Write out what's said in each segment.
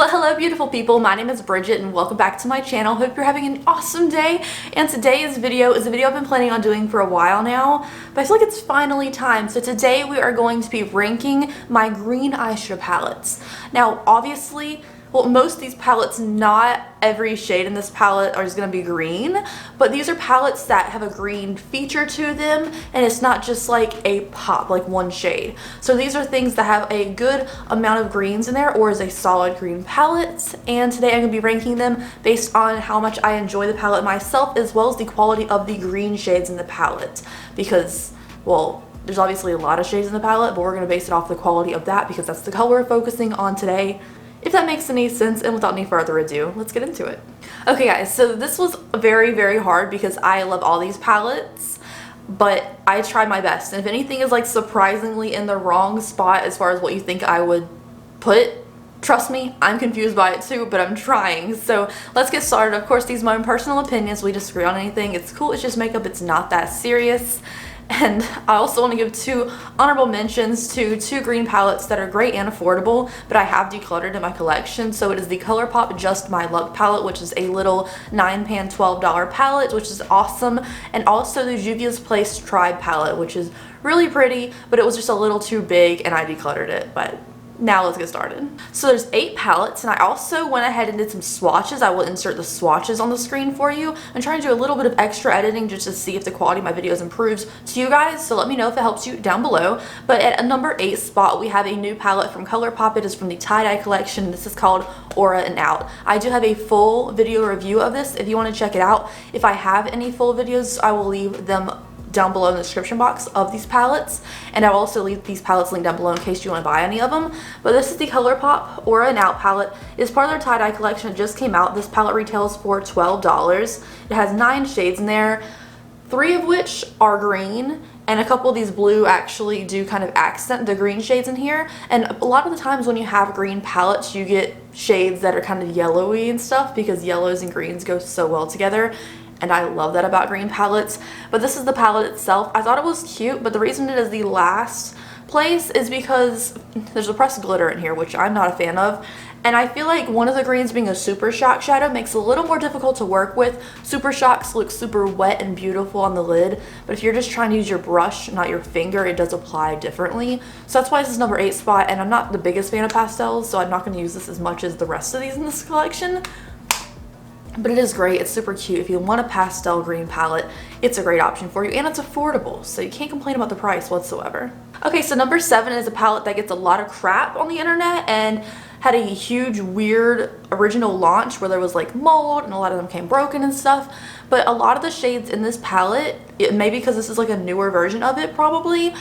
Well, hello beautiful people, my name is Bridget and welcome back to my channel. Hope you're having an awesome day, and today's video is a video I've been planning on doing for a while now, but I feel like it's finally time. So today we are going to be ranking my green eyeshadow palettes. Now obviously, well, most of these palettes, not every shade in this palette is going to be green, but these are palettes that have a green feature to them, and it's not just like a pop, like one shade. So these are things that have a good amount of greens in there, or is a solid green palette, and today I'm going to be ranking them based on how much I enjoy the palette myself, as well as the quality of the green shades in the palette, because, well, there's obviously a lot of shades in the palette, but we're going to base it off the quality of that because that's the color we're focusing on today. If that makes any sense, and without any further ado, let's get into it. Okay guys, so this was very, very hard because I love all these palettes, but I tried my best. And if anything is like surprisingly in the wrong spot as far as what you think I would put, trust me, I'm confused by it too, but I'm trying. So let's get started. Of course, these are my personal opinions. We disagree on anything. It's cool, it's just makeup, it's not that serious. And I also want to give two honorable mentions to two green palettes that are great and affordable, but I have decluttered in my collection. So it is the Colourpop Just My Luck palette, which is a little 9-pan $12 palette, which is awesome. And also the Juvia's Place Tribe palette, which is really pretty, but it was just a little too big and I decluttered it. But now let's get started. So there's 8 palettes, and I also went ahead and did some swatches. I will insert the swatches on the screen for you. I'm trying to do a little bit of extra editing just to see if the quality of my videos improves to you guys, so let me know if it helps you down below. But at a number 8 spot, we have a new palette from Colourpop. It is from the tie-dye collection. This is called Aura and Out. I do have a full video review of this if you want to check it out. If I have any full videos, I will leave them down below in the description box of these palettes, and I'll also leave these palettes linked down below in case you want to buy any of them. But this is the Colourpop Aura and Out palette. It's part of their tie-dye collection. It just came out. This palette retails for $12. It has 9 shades in there, 3 of which are green, and a couple of these blue actually do kind of accent the green shades in here. And a lot of the times when you have green palettes, you get shades that are kind of yellowy and stuff, because yellows and greens go so well together. And I love that about green palettes. But this is the palette itself. I thought it was cute, but the reason it is the last place is because there's a pressed glitter in here, which I'm not a fan of. And I feel like one of the greens being a Super Shock shadow makes it a little more difficult to work with. Super Shocks look super wet and beautiful on the lid, but if you're just trying to use your brush, not your finger, it does apply differently. So that's why this is number 8 spot, and I'm not the biggest fan of pastels, so I'm not going to use this as much as the rest of these in this collection. But it is great. It's super cute. If you want a pastel green palette, it's a great option for you, and it's affordable, so you can't complain about the price whatsoever. Okay, so number 7 is a palette that gets a lot of crap on the internet and had a huge weird original launch where there was like mold and a lot of them came broken and stuff. But a lot of the shades in this palette, maybe because this is like a newer version of it probably,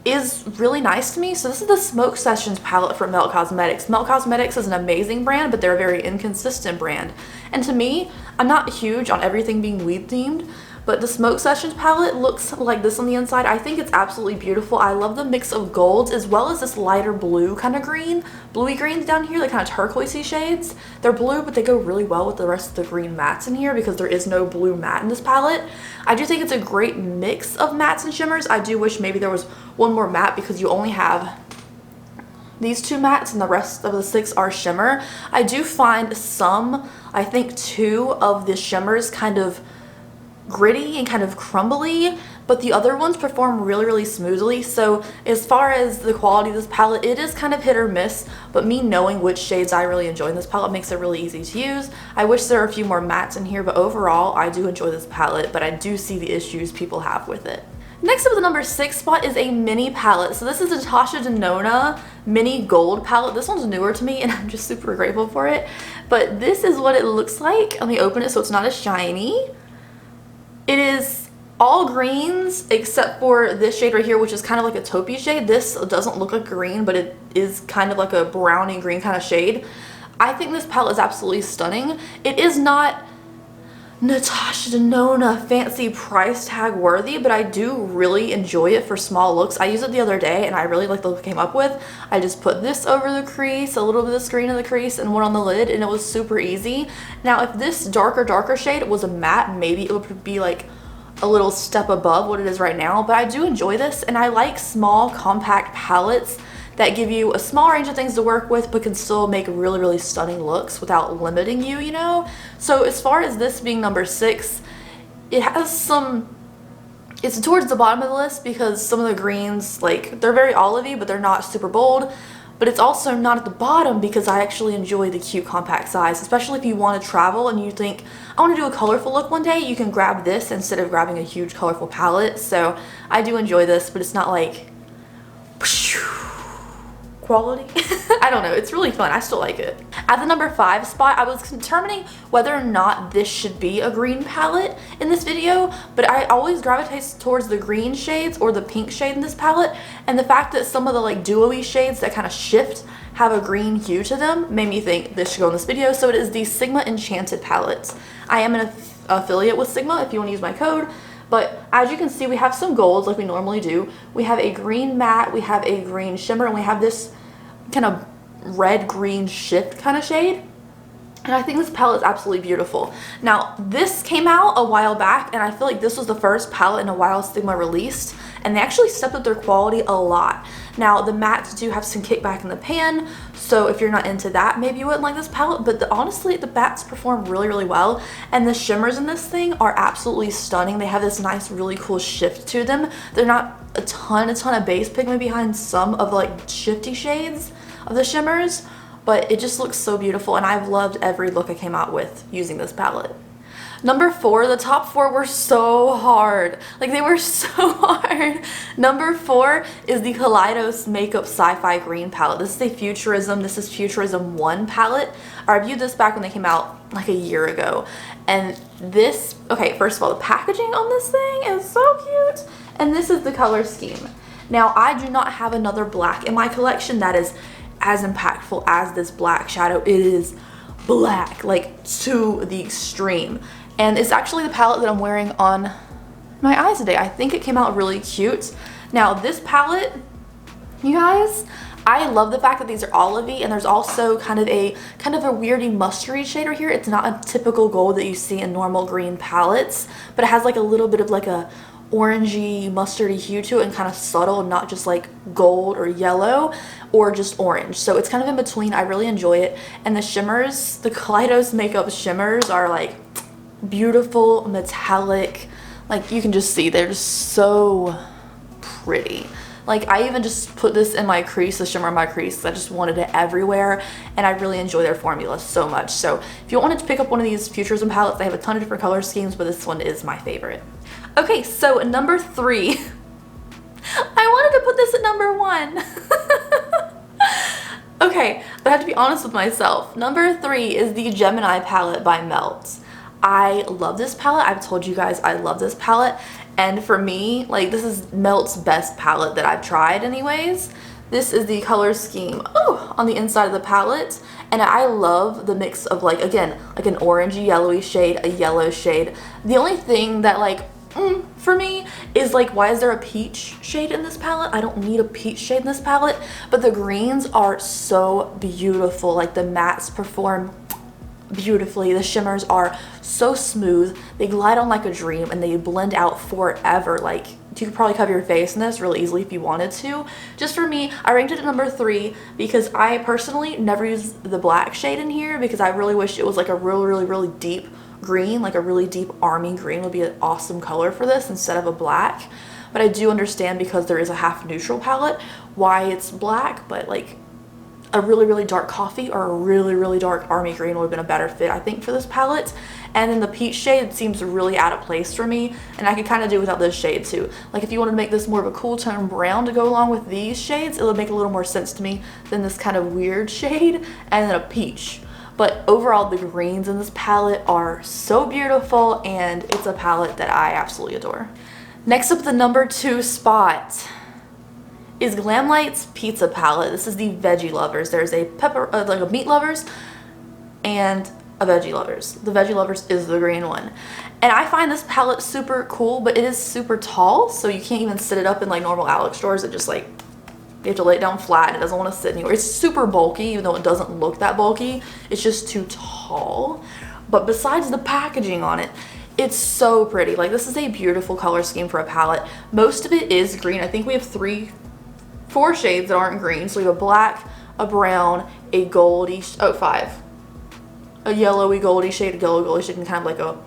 is really nice to me. So this is the Smoke Sessions palette from Melt Cosmetics. Melt Cosmetics is an amazing brand, but they're a very inconsistent brand. And to me, I'm not huge on everything being weed themed, but the Smoke Sessions palette looks like this on the inside. I think it's absolutely beautiful. I love the mix of golds as well as this lighter blue kind of green, bluey greens down here, like kind of turquoisey shades. They're blue, but they go really well with the rest of the green mattes in here because there is no blue matte in this palette. I do think it's a great mix of mattes and shimmers. I do wish maybe there was one more matte because you only have these 2 mattes and the rest of the 6 are shimmer. I do find some, I think 2 of the shimmers kind of gritty and kind of crumbly, but the other ones perform really, really smoothly. So as far as the quality of this palette, it is kind of hit or miss, but me knowing which shades I really enjoy in this palette makes it really easy to use. I wish there were a few more mattes in here, but overall I do enjoy this palette, but I do see the issues people have with it. Next up, the number 6 spot is a mini palette. So this is a Etosha Denona mini gold palette. This one's newer to me and I'm just super grateful for it. But this is what it looks like. Let me open it so it's not as shiny. It is all greens except for this shade right here, which is kind of like a taupey shade. This doesn't look like green, but it is kind of like a browny green kind of shade. I think this palette is absolutely stunning. It is not Natasha Denona fancy price tag worthy, but I do really enjoy it for small looks. I used it the other day and I really like the look it came up with. I just put this over the crease, a little bit of screen in the crease, and one on the lid, and it was super easy. Now if this darker shade was a matte, maybe it would be like a little step above what it is right now, but I do enjoy this, and I like small compact palettes that give you a small range of things to work with but can still make really, really stunning looks without limiting you, you know? So as far as this being number 6, it has some, it's towards the bottom of the list because some of the greens, like, they're very olivey, but they're not super bold. But it's also not at the bottom because I actually enjoy the cute compact size, especially if you want to travel and you think, I want to do a colorful look one day, you can grab this instead of grabbing a huge colorful palette. So I do enjoy this, but it's not like quality. I don't know, it's really fun. I still like it. At the number 5 spot, I was determining whether or not this should be a green palette in this video, but I always gravitate towards the green shades or the pink shade in this palette, and the fact that some of the like duo-y shades that kind of shift have a green hue to them made me think this should go in this video. So it is the Sigma Enchanted palette. I am an affiliate with Sigma if you want to use my code. But as you can see, we have some golds like we normally do. We have a green matte, we have a green shimmer, and we have this kind of red-green shift kind of shade. And I think this palette is absolutely beautiful. Now, this came out a while back, and I feel like this was the first palette in a while Sigma released, and they actually stepped up their quality a lot. Now, the mattes do have some kickback in the pan, so if you're not into that, maybe you wouldn't like this palette, but honestly, the mattes perform really, really well, and the shimmers in this thing are absolutely stunning. They have this nice, really cool shift to them. They're not a ton of base pigment behind some of the like shifty shades of the shimmers, but it just looks so beautiful, and I've loved every look I came out with using this palette. Number 4, the top 4 were so hard. Like, they were so hard. Number 4 is the Kaleidos Makeup Sci-Fi Green palette. This is a Futurism. This is Futurism 1 palette. I reviewed this back when they came out like a year ago. And this, okay, first of all, the packaging on this thing is so cute. And this is the color scheme. Now, I do not have another black in my collection that is as impactful as this black shadow. It is black, like to the extreme. And it's actually the palette that I'm wearing on my eyes today. I think it came out really cute. Now this palette, you guys, I love the fact that these are olivey, and there's also kind of a weirdy mustardy shade right here. It's not a typical gold that you see in normal green palettes, but it has like a little bit of like a orangey mustardy hue to it, and kind of subtle, and not just like gold or yellow or just orange. So it's kind of in between. I really enjoy it. And the shimmers, the Kaleidos Makeup shimmers are like beautiful, metallic. Like, you can just see they're just so pretty. Like, I even just put this in my crease, the shimmer in my crease. I just wanted it everywhere, and I really enjoy their formula so much. So if you wanted to pick up one of these Futurism palettes, they have a ton of different color schemes, but this one is my favorite. Okay, so number 3. I wanted to put this at number 1. Okay, but I have to be honest with myself. Number 3 is the Gemini palette by Melt. I love this palette. I've told you guys I love this palette, and for me, like, this is Melt's best palette that I've tried anyways. This is the color scheme on the inside of the palette, and I love the mix of, like, again, like an orangey yellowy shade, a yellow shade. The only thing that, like, for me is, like, why is there a peach shade in this palette? I don't need a peach shade in this palette, but the greens are so beautiful. Like, the mattes perform beautifully. The shimmers are so smooth. They glide on like a dream, and they blend out forever. Like, you could probably cover your face in this really easily if you wanted to. Just for me, I ranked it at number 3 because I personally never use the black shade in here, because I really wish it was like a really deep green, like a really deep army green would be an awesome color for this instead of a black. But I do understand, because there is a half neutral palette, why it's black, but like a really dark coffee or a really dark army green would have been a better fit, I think, for this palette. And then the peach shade seems really out of place for me, and I could kind of do without this shade too. Like, if you wanted to make this more of a cool tone brown to go along with these shades, it would make a little more sense to me than this kind of weird shade and then a peach. But overall, the greens in this palette are so beautiful, and it's a palette that I absolutely adore. Next up, the number 2 spot is Glamlight's Pizza palette. This is the Veggie Lovers. There's a like a Meat Lovers and a Veggie Lovers. The Veggie Lovers is the green one. And I find this palette super cool, but it is super tall, so you can't even sit it up in like normal Alex drawers. It just, like, you have to lay it down flat, and it doesn't want to sit anywhere. It's super bulky, even though it doesn't look that bulky. It's just too tall. But besides the packaging on it, it's so pretty. Like, this is a beautiful color scheme for a palette. Most of it is green. I think we have 3 4 shades that aren't green. So we have a black, a brown, a goldy, oh 5. A yellowy goldy shade, a yellow goldy shade, and kind of like a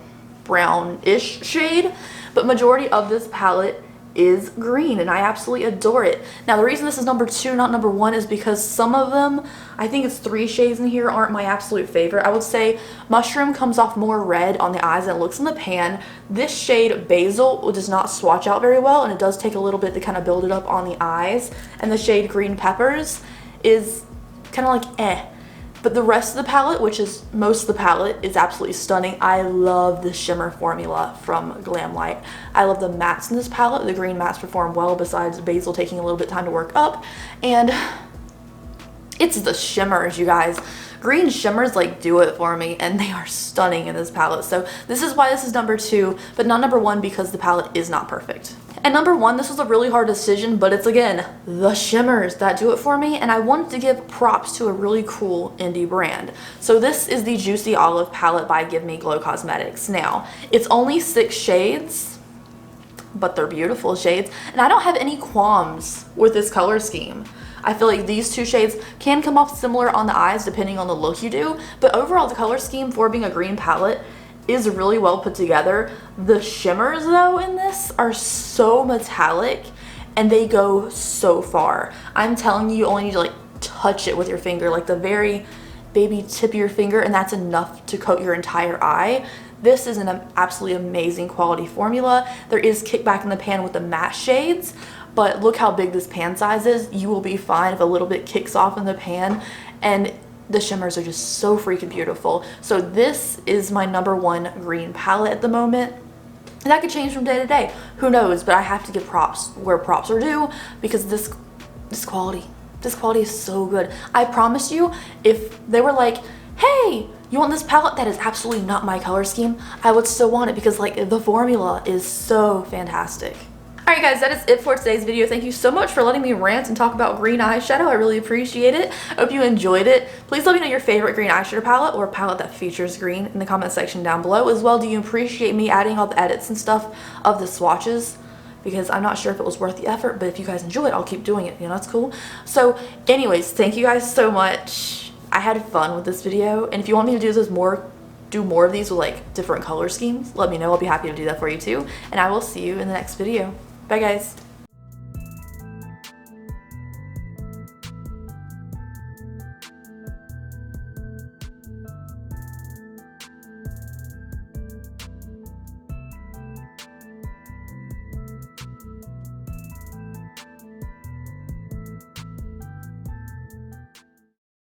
brownish shade. But majority of this palette is green, and I absolutely adore it. Now the reason this is number 2, not number 1, is because some of them, I think it's 3 shades in here, aren't my absolute favorite. I would say Mushroom comes off more red on the eyes than it looks in the pan. This shade Basil does not swatch out very well, and it does take a little bit to kind of build it up on the eyes. And the shade Green Peppers is kind of like eh. But the rest of the palette, which is most of the palette, is absolutely stunning. I love the shimmer formula from Glamlight. I love the mattes in this palette. The green mattes perform well, besides Basil taking a little bit of time to work up. And it's the shimmers, you guys. Green shimmers like do it for me, and they are stunning in this palette. So this is why this is number 2, but not number 1 because the palette is not perfect. And number 1, this was a really hard decision, but it's again the shimmers that do it for me, and I wanted to give props to a really cool indie brand. So this is the Juicy Olive palette by Give Me Glow Cosmetics. Now, it's only 6 shades, but they're beautiful shades, and I don't have any qualms with this color scheme. I feel like these 2 shades can come off similar on the eyes depending on the look you do, but overall the color scheme for being a green palette is really well put together. The shimmers though in this are so metallic, and they go so far. I'm telling you, you only need to like touch it with your finger, like the very baby tip of your finger, and that's enough to coat your entire eye. This is an absolutely amazing quality formula. There is kickback in the pan with the matte shades, but look how big this pan size is. You will be fine if a little bit kicks off in the pan, and the shimmers are just so freaking beautiful. So this is my number 1 green palette at the moment. And that could change from day to day. Who knows? But I have to give props where props are due, because this quality is so good. I promise you, if they were like, hey, you want this palette that is absolutely not my color scheme, I would still want it, because like the formula is so fantastic. Alright guys, that is it for today's video. Thank you so much for letting me rant and talk about green eyeshadow. I really appreciate it. I hope you enjoyed it. Please let me know your favorite green eyeshadow palette or palette that features green in the comment section down below. As well, do you appreciate me adding all the edits and stuff of the swatches? Because I'm not sure if it was worth the effort, but if you guys enjoy it, I'll keep doing it. You know, that's cool. So anyways, thank you guys so much. I had fun with this video, and if you want me to do more of these with like different color schemes, let me know. I'll be happy to do that for you too. And I will see you in the next video. Bye guys.